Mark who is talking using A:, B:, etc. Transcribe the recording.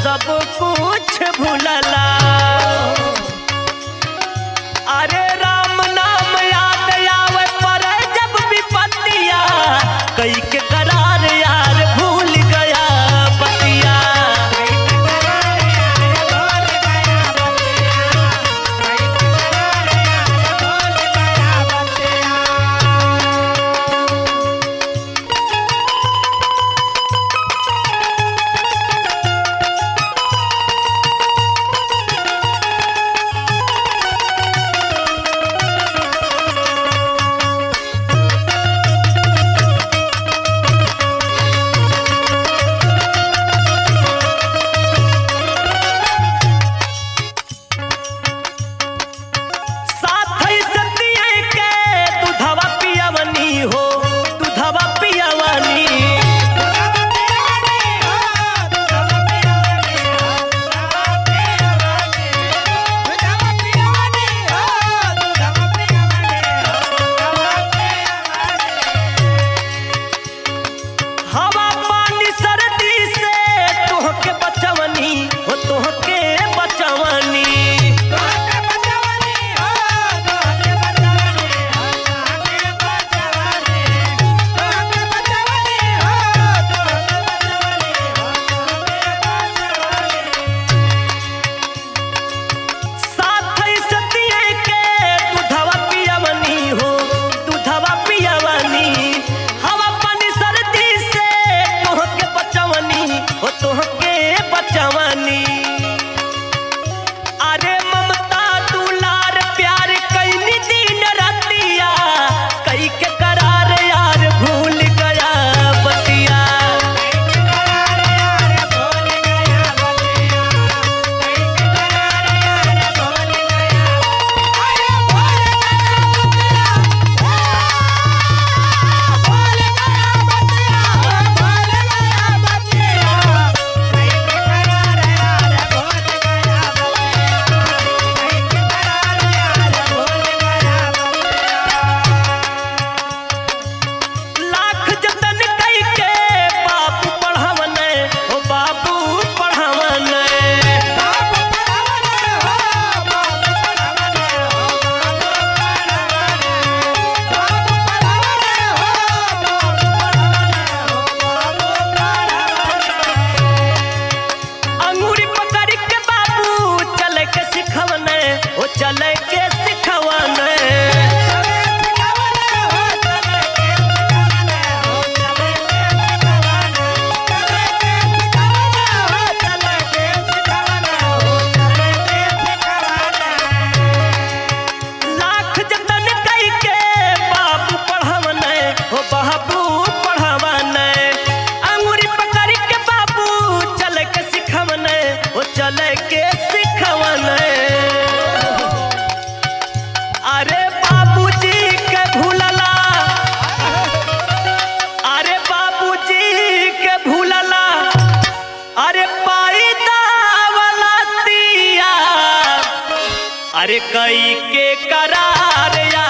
A: सब कुछ भूलला। अरे राम नाम याद आवे पर जब विपत्तिया, कई के करार यार भूल गया बतिया। अरे ममता दुलार प्यार कैनी दिन रतिया, कई के करार यार भूल गया बतिया। चले के सिखवाने लाख जतन कई के बाबू पढ़ावने हो बाबू पढ़ावने। अंगूरी पकड़ के बाबू चले के सिखवाने हो चले के सिखवाने। अरे बाबूजी के भूलला, अरे बाबूजी के भूलला, अरे पाई दावला दिया, अरे कई के करार या